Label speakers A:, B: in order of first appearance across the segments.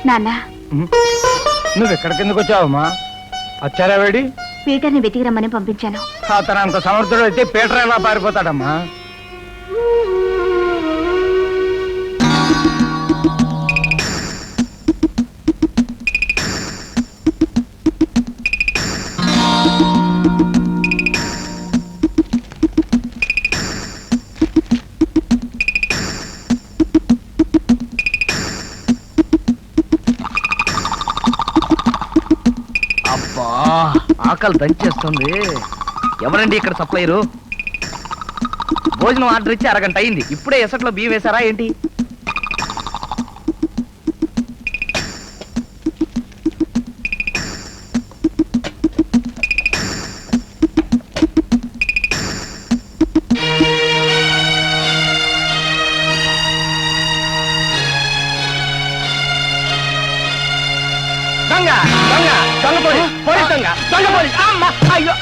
A: నాన్న,
B: నువ్వు ఎక్కడికి ఎందుకు వచ్చావమ్మా? వచ్చారా వేడి?
A: పీటర్ని వెతికి రమ్మని పంపించాను.
B: అతను అంత సమర్థుడు అయితే పీటర్ ఎలా పారిపోతాడమ్మా?
C: అబ్బా, ఆకలి దంచేస్తుంది. ఎవరండి ఇక్కడ సప్లైరు? భోజనం ఆర్డర్ ఇచ్చి అరగంట అయింది, ఇప్పుడే ఎసట్లో బియ్యం వేశారా ఏంటి? దొంగ దొంగ దొంగ పోలీస్, పోలీస్ దొంగ, దొంగ పోలీస్. అమ్మా, అయ్యో.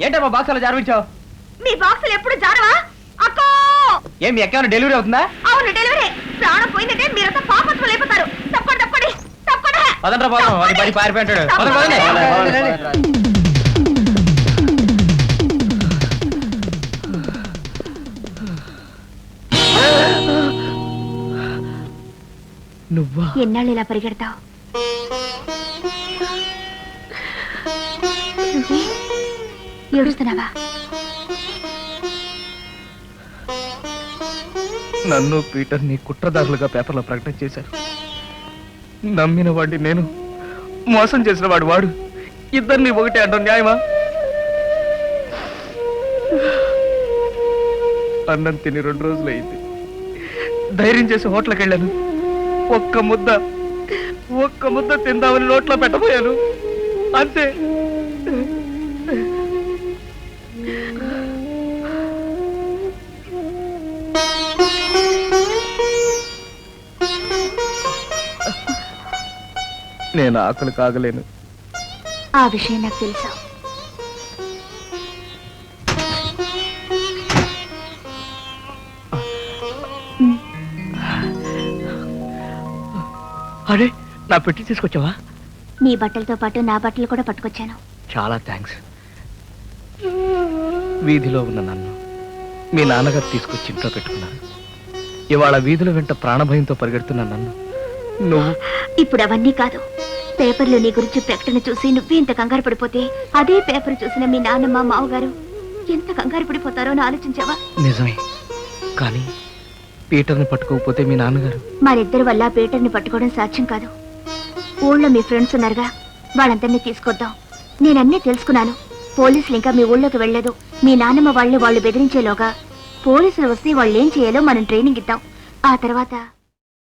C: ఏంటమ్మా బాక్స్ అలా జారవించావు?
A: మీ బాక్సులు ఎప్పుడు జారవా? అక్కో!
C: ఏమి ఎక్కడ డెలివరీ అవుతుందా?
A: అవును, డెలివరీ. ప్రాణం పోయిందంటే మీరంతా పాపత్వం అయిపోతారు. తప్పండి తప్పండి తప్పండి.
C: పదండ్రా పోదాం, అది బడి పారిపోయాడు. నువ్వా?
A: ఎన్నాళ్ళు ఇలా పరిగెడతావు? ఏడుస్తున్నావా?
C: నన్ను పీటర్ని కుట్రదారులుగా పేపర్లో ప్రకటన చేశారు. నమ్మిన వాడిని నేను, మోసం చేసిన వాడు. ఇద్దరిని ఒకటే అంటాం న్యాయమా? అన్నం తిని 2 రోజులు అయింది. ధైర్యం చేసి హోటల్కి వెళ్ళాను. ఒక్క ముద్ద తిందామని నోట్లో పెట్టబోయాను, అంతే. నేను ఆకలి కాగలేను.
A: ఆ విషయం నాకు తెలుసు.
C: అరే, నా పెట్టి తీసుకొచ్చావా?
A: నీ బట్టలతో పాటు నా బట్టలు కూడా పట్టుకొచ్చాను.
C: చాలా థ్యాంక్స్. వీధిలో ఉన్న నన్ను మీ నాన్నగారు తీసుకొచ్చి ఇంట్లో పెట్టుకున్నారు. ఇవాళ వీధుల వెంట ప్రాణభయంతో పరిగెడుతున్న నన్ను నువ్వు
A: ఇప్పుడు అవన్నీ కాదు. పేపర్లో నీ గురించి ప్రకటన చూసి నువ్వే ఇంత కంగారు పడిపోతే అదే పేపర్ చూసిన మీ నాన్నమ్మ మావగారు ఎంత కంగారు పడిపోతారో అని ఆలోచించావా?
C: నిజమే, కానీ పీటర్ని పట్టుకోకపోతే మీ నాన్నగారు.
A: మరిద్దరి వల్ల పీటర్ని పట్టుకోవడం సాధ్యం కాదు. ఊళ్ళో మీ ఫ్రెండ్స్ ఉన్నారుగా, వాళ్ళందరినీ తీసుకొద్దాం. నేనన్నీ తెలుసుకున్నాను. పోలీసులు ఇంకా మీ ఊళ్ళోకి వెళ్లేదు. మీ నాన్నమ్మ వాళ్ళు బెదిరించేలోగా పోలీసులు వస్తే వాళ్ళు ఏం చేయాలో మనం ట్రైనింగ్ ఇద్దాం. ఆ తర్వాత